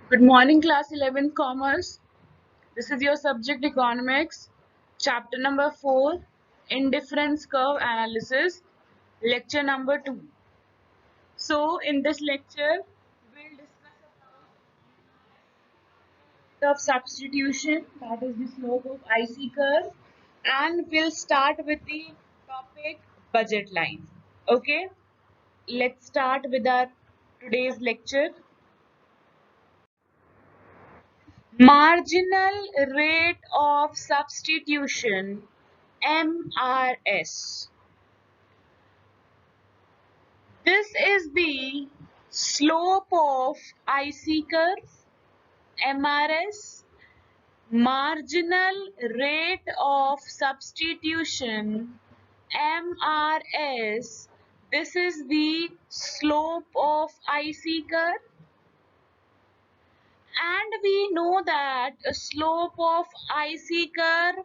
Good morning, class 11 commerce. This is your subject economics, chapter number 4, indifference curve analysis, lecture number 2. So, in this lecture, we'll discuss about substitution, that is the slope of IC curve, and we'll start with the topic budget line. Okay, let's start with our today's lecture. Marginal rate of substitution MRS. This is the slope of IC curve MRS. Marginal rate of substitution MRS. This is the slope of IC curve. And we know that a slope of IC curve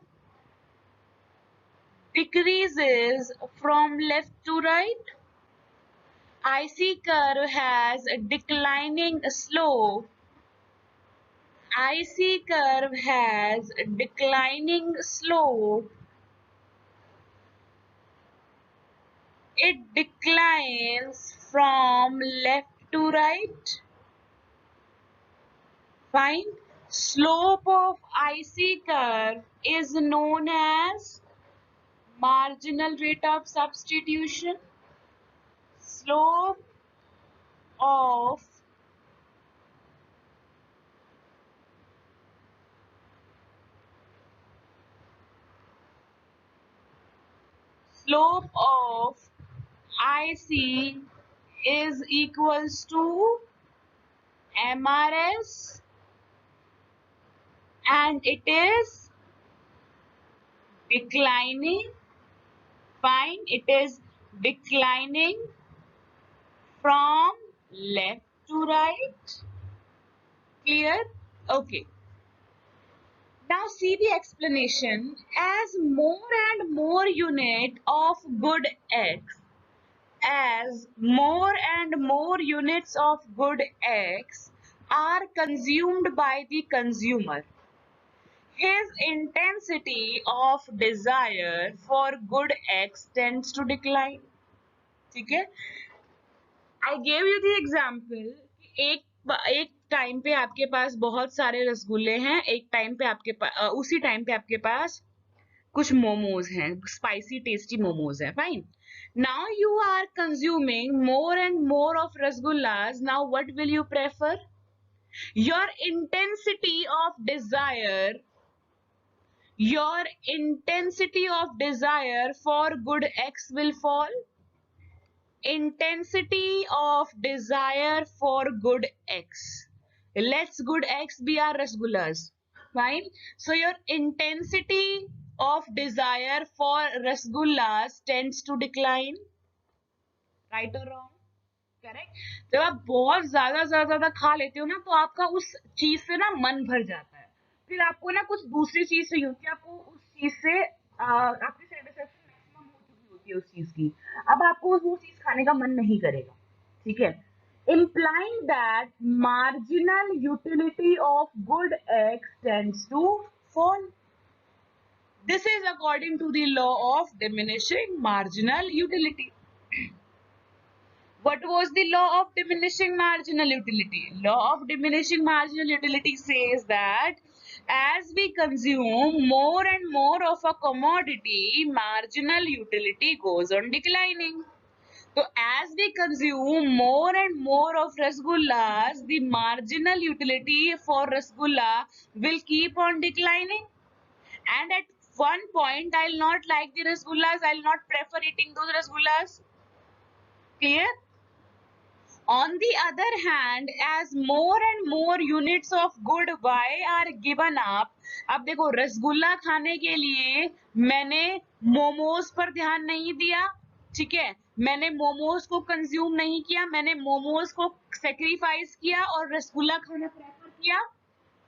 decreases from left to right. IC curve has a declining slope. IC curve has a declining slope. It declines from left to right. Fine. Slope of IC curve is known as marginal rate of substitution. Slope of IC is equals to MRS, and it is declining. Fine, it is declining from left to right. Clear? Okay. Now see the explanation. As more and more unit of good X, as more and more units of good X are consumed by the consumer, his intensity of desire for good X tends to decline. ठीक है? I gave you the example. एक time पे आपके पास बहुत सारे रसगुल्ले हैं, एक टाइम पे आपके पास उसी टाइम पे आपके पास कुछ मोमोज हैं, स्पाइसी टेस्टी मोमोज हैं. Fine. Now you are consuming more and more of rasgullas. Now what will you prefer? Your intensity of desire your intensity of desire for good X will fall. Intensity of desire for good X. Let's good X be our rasgullas. Fine. So your intensity of desire for rasgullas tends to decline. Right or wrong? Correct. जब आप बहुत ज्यादा खा लेते हो ना, तो आपका उस चीज से ना मन भर जाता है. फिर आपको ना कुछ दूसरी चीज चाहिए होती है. आपको उस चीज से आपकी सेटिस्फेक्शन मैक्सिमम हो चुकी होती है उस चीज की. अब आपको वो चीज खाने का मन नहीं करेगा. ठीक है. Implying that marginal utility of good X tends to fall. This is according to the law of diminishing marginal utility. What was the law of diminishing marginal utility? Law of diminishing marginal utility says that as we consume more and more of a commodity, marginal utility goes on declining. So as we consume more and more of rasgullas, the marginal utility for rasgulla will keep on declining. And at one point, I'll not like the rasgullas. I'll not prefer eating those rasgullas. Clear? On the other hand, as more and more units of good Y are given up, अब देखो रसगुल्ला खाने के लिए मैंने मोमोज पर ध्यान नहीं दिया. ठीक है, मैंने मोमोज को कंज्यूम नहीं किया, मैंने मोमोज को सेक्रीफाइस किया और रसगुल्ला खाना प्रेफर किया.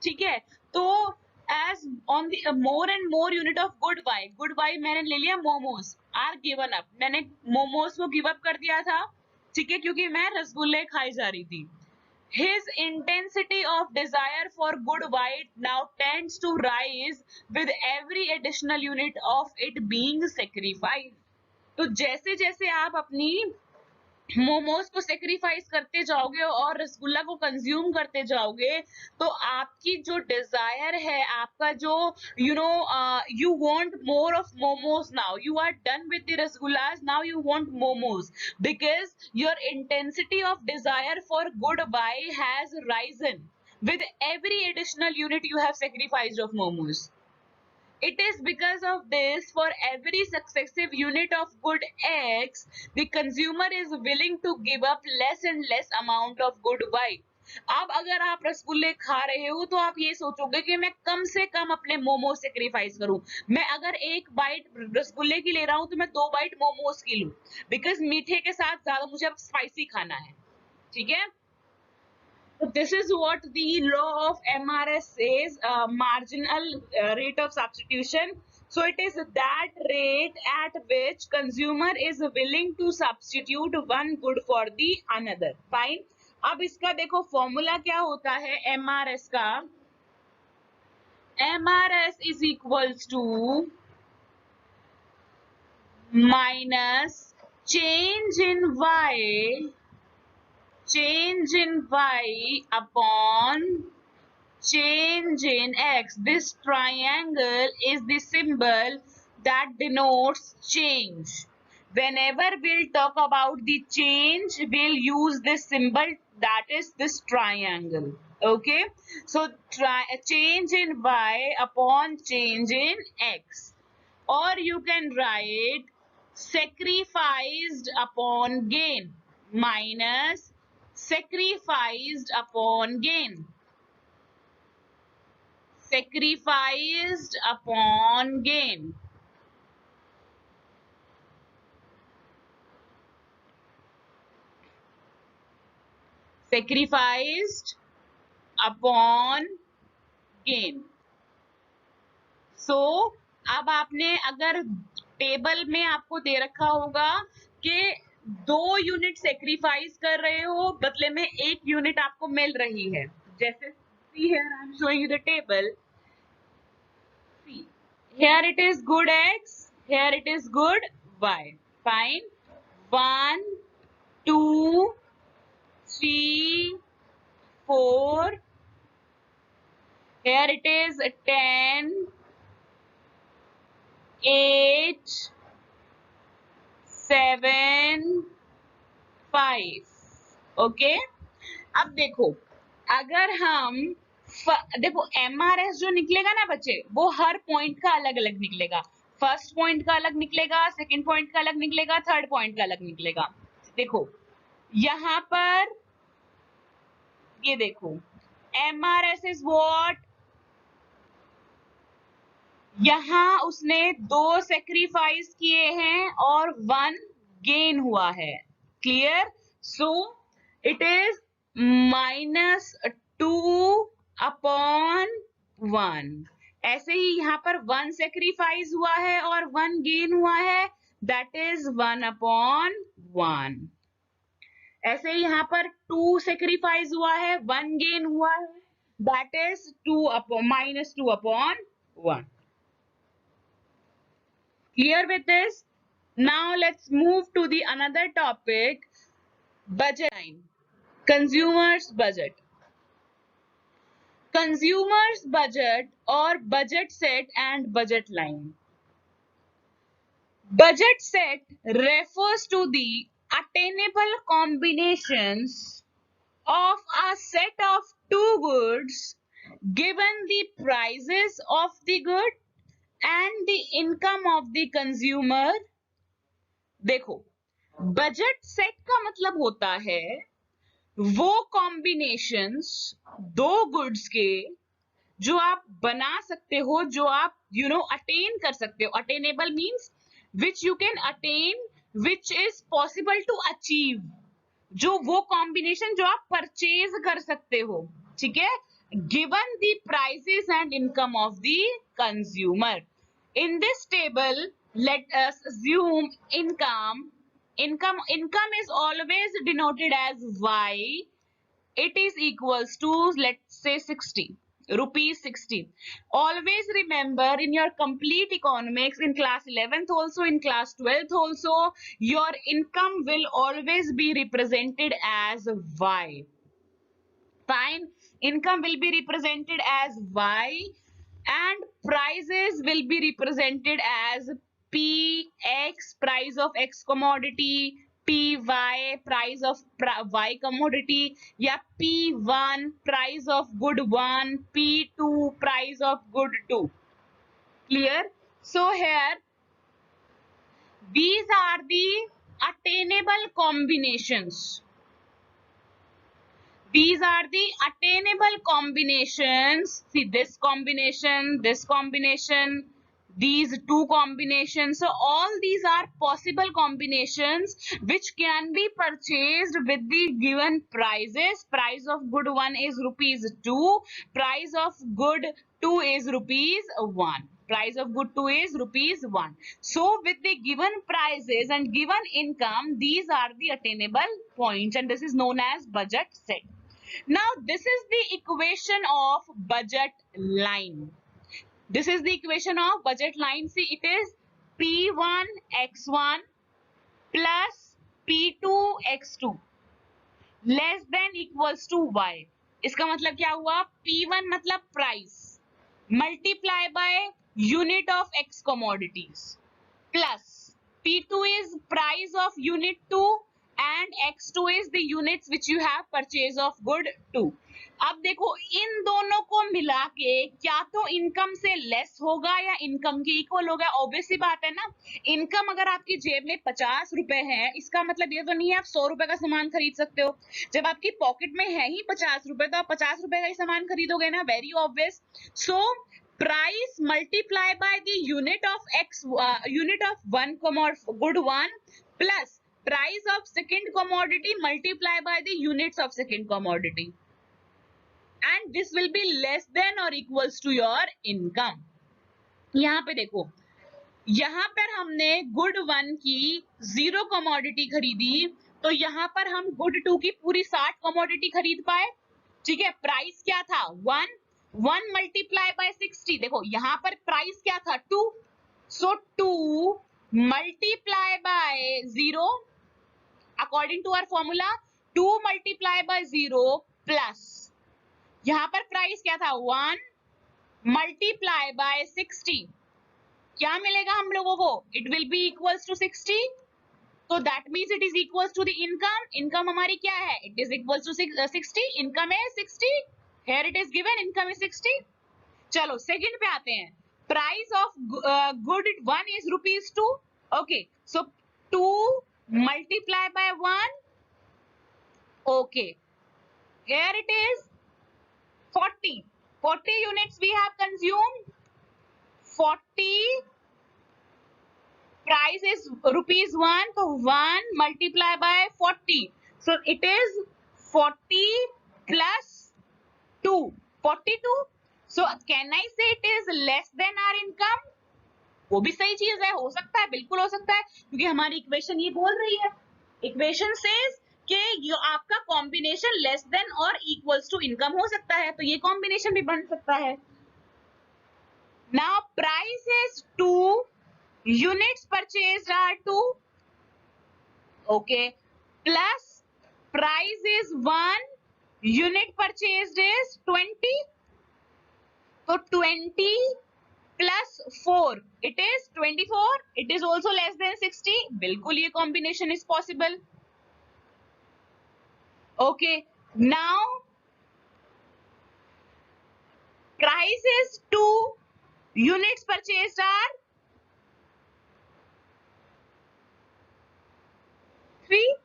ठीक है, तो as on the more and more unit of good Y मैंने ले लिया, मोमोज आर गिवन अप, मैंने मोमोज को गिव अप कर दिया था. ठीक है, क्योंकि मैं रसगुल्ले खाई जा रही थी. his intensity of desire for good white now tends to rise with every additional unit of it being sacrificed. तो जैसे जैसे आप अपनी मोमोज को सेक्रीफाइस करते जाओगे और रसगुल्ला को कंज्यूम करते जाओगे, तो आपकी जो डिजायर है, आपका जो you want more of momos, now you are done with the rasgullas, now you want momos because your intensity of desire for good by has risen with every additional unit you have sacrificed of momos. It is because of this, for every successive unit of good X, the consumer is willing to give up less and less amount of good Y. अब अगर आप रसगुल्ले खा रहे हो तो आप ये सोचोगे कि मैं कम से कम अपने मोमोज सेक्रीफाइस करूं। मैं अगर एक बाइट रसगुल्ले की ले रहा हूं तो मैं 2 बाइट मोमोज की लूं, बिकॉज मीठे के साथ ज्यादा मुझे अब स्पाइसी खाना है। ठीक है, so this is what the law of MRS says, marginal rate of substitution. So it is that rate at which consumer is willing to substitute one good for the another. Fine. अब इसका देखो formula क्या होता है MRS का। MRS is equals to minus change in Y upon change in X. This triangle is the symbol that denotes change. Whenever we'll talk about the change, we'll use this symbol, that is this triangle. Okay, so change in Y upon change in X, or you can write sacrificed upon gain minus sacrificed upon gain. Sacrificed upon gain. Sacrificed upon gain. So अब आपने अगर table में आपको दे रखा होगा कि 2 unit sacrifice कर रहे हो, बदले में 1 यूनिट आपको मिल रही है। जैसे see here I am showing you the table. See, here it is good X, here it is good Y. Fine. 1, 2, 3, 4. Here it is 10, 8, 7, 5. Okay, अब देखो अगर हम देखो MRS जो निकलेगा ना बच्चे, वो हर पॉइंट का अलग अलग निकलेगा। फर्स्ट पॉइंट का अलग निकलेगा, सेकंड पॉइंट का अलग निकलेगा, थर्ड पॉइंट का अलग निकलेगा। देखो यहां पर ये देखो MRS इज व्हाट, यहां उसने 2 सेक्रीफाइस किए हैं और 1 गेन हुआ है। Clear? So it is -2 upon 1। ऐसे ही यहाँ पर 1 सेक्रीफाइस हुआ है और 1 गेन हुआ है, दैट इज 1 अपॉन 1। ऐसे ही यहाँ पर 2 सेक्रीफाइस हुआ है, 1 गेन हुआ है, that is -2 upon 1। Clear with this? Now let's move to the another topic, budget line. Consumer's budget. Consumer's budget or budget set and budget line. Budget set refers to the attainable combinations of a set of 2 goods given the prices of the good and the income of the consumer. देखो budget set का मतलब होता है वो combinations 2 goods के जो आप बना सकते हो, जो आप अटेन कर सकते हो। Attainable means which you can attain, which is possible to achieve, जो वो कॉम्बिनेशन जो आप परचेज कर सकते हो। ठीक है, given the prices and income of the consumer. In this table, let us assume income. Income is always denoted as Y. it is equals to, let's say, 60 rupees 60. Always remember, in your complete economics, in class 11th also, in class 12th also, your income will always be represented as Y. Fine. Income will be represented as Y, and prices will be represented as PX, price of X commodity, PY, price of Y commodity, या P1, price of good 1, P2, price of good 2. Clear? So here, these are the attainable combinations. These are the attainable combinations. See, this combination, these two combinations. So all these are possible combinations which can be purchased with the given prices. Price of good 1 is rupees 2. Price of good 2 is rupees 1. Price of good 2 is rupees 1. So with the given prices and given income, these are the attainable points, and this is known as budget set. Now, this is the equation of budget line. This is the equation of budget line. See, it is P1 x1 plus P2 x2 less than equals to y. इसका मतलब क्या हुआ? P1 मतलब price multiply by unit of x commodities plus P2 is price of unit 2 and X2 is the units which you have purchase of good 2. अब देखो, इन दोनों को मिला के क्या तो इनकम से लेस होगा या इनकम के इक्वल होगा. ऑब्वियस सी बात है ना. इनकम अगर आपकी जेब में 50 रुपए है, इसका मतलब ये तो नहीं है आप 100 रुपए का सामान खरीद सकते हो. जब आपकी पॉकेट में है ही 50 रुपए, तो आप 50 रुपए का ही सामान खरीदोगे ना. Very obvious. So price multiplied by the unit of x, unit of one good 1 plus price of second commodity multiplied by the units of second commodity, and this will be less than or equals to your income. यहाँ पे देखो, यहाँ पर हमने good 1 की 0 commodity खरीदी, तो यहाँ पर हम गुड 2 की पूरी 60 कमोडिटी खरीद पाए. ठीक है. प्राइस क्या था? 1 मल्टीप्लाई बाय 60. देखो यहाँ पर प्राइस क्या था? 2. So 2 multiply by 0 according to our formula. 2 multiply by 0 plus यहाँ पर प्राइस क्या था? 1 मल्टीप्लाई बाय 60. क्या मिलेगा हम लोगों को? It will be equals to 60. तो that means it is equals to the income. Income हमारी क्या है? It is equals to 60. Income है 60. Here it is given, income is 60. चलो सेकंड पे आते हैं. Price of good 1 is rupees 2. Okay, so 2 multiply by 1. Okay, here it is 40 units we have consumed. 40 price is rupees 1, so 1 multiply by 40. So it is 40 plus 2, 42. So can I say it is less than our income? वो भी सही चीज है. हो सकता है, बिल्कुल हो सकता है, क्योंकि हमारी इक्वेशन ये बोल रही है. इक्वेशन सेज कि ये आपका कॉम्बिनेशन लेस देन और इक्वल्स टू इनकम हो सकता है, तो ये कॉम्बिनेशन भी बन सकता है. Now price is 2, units purchased are 2. Okay, plus price is 1, unit purchased is 20. So 20 plus 4, it is 24. It is also less than 60. बिल्कुल ये combination is possible. Okay, now price is 2, units purchased are 3.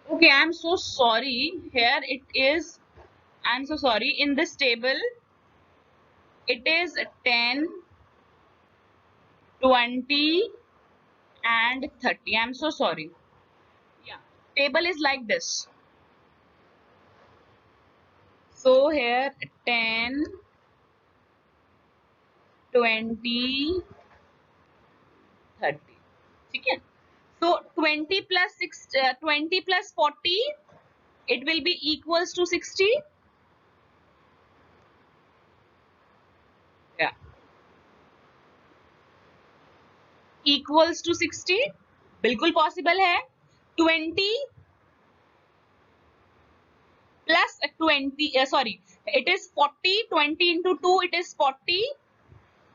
Okay, I'm so sorry. Here it is. I'm so sorry. In this table, it is 10, 20 and 30. I'm so sorry. Yeah, table is like this. So here 10, 20, 30. ठीक है. So 20 plus 20 plus 40, it will be equals to 60. Yeah, equals to 60. बिल्कुल possible है. 20 plus 20, sorry, it is 40. 20 into 2, it is 40.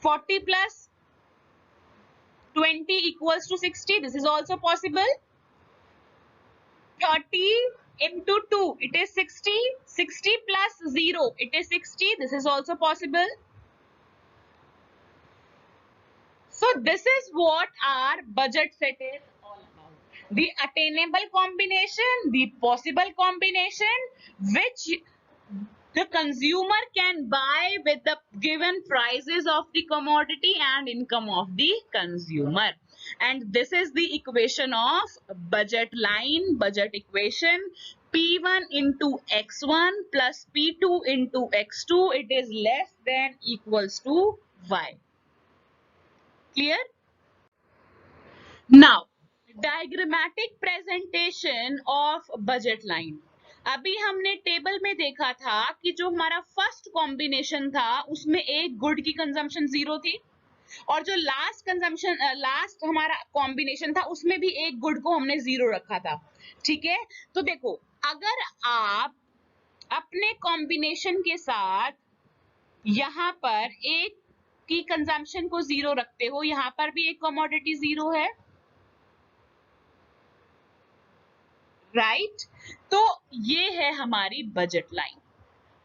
40 plus 20 equals to 60. This is also possible. 30 into 2, it is 60. 60 plus 0, it is 60. This is also possible. So this is what our budget set is all about. The attainable combination, the possible combination, which the consumer can buy with the given prices of the commodity and income of the consumer. And this is the equation of budget line, budget equation. P1 into X1 plus P2 into X2, it is less than equals to Y. Clear? Now, diagrammatic presentation of budget line. अभी हमने table में देखा था कि जो हमारा first combination था उसमें एक गुड की कंजम्पशन 0 थी और जो लास्ट हमारा कॉम्बिनेशन था उसमें भी एक गुड को हमने 0 रखा था. ठीक है, तो देखो अगर आप अपने कॉम्बिनेशन के साथ यहाँ पर एक की कंजम्पशन को 0 रखते हो, यहाँ पर भी एक कमोडिटी 0 है, राइट? तो ये है हमारी budget line.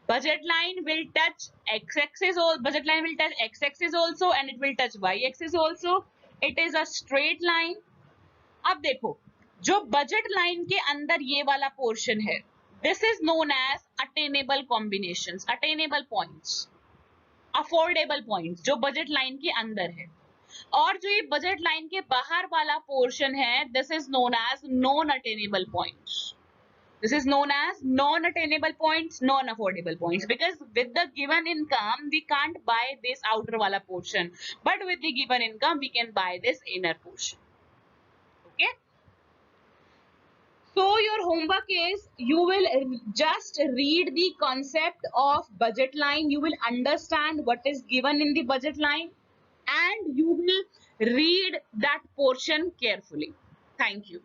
Budget line will touch x-axis, budget line will touch x-axis also and it will touch y-axis also. It is a straight line. अब देखो जो बजट लाइन के अंदर ये वाला पोर्शन है, this is known as attainable combinations, attainable points, affordable points, जो budget line के अंदर है. और जो ये बजट लाइन के बाहर वाला पोर्शन है, this is known as non-attainable points. This is known as non-attainable points, non-affordable points, because with the given income we can't buy this outer wala portion, but with the given income we can buy this inner portion. Okay, so your homework is you will just read the concept of budget line, you will understand what is given in the budget line and you will read that portion carefully. Thank you.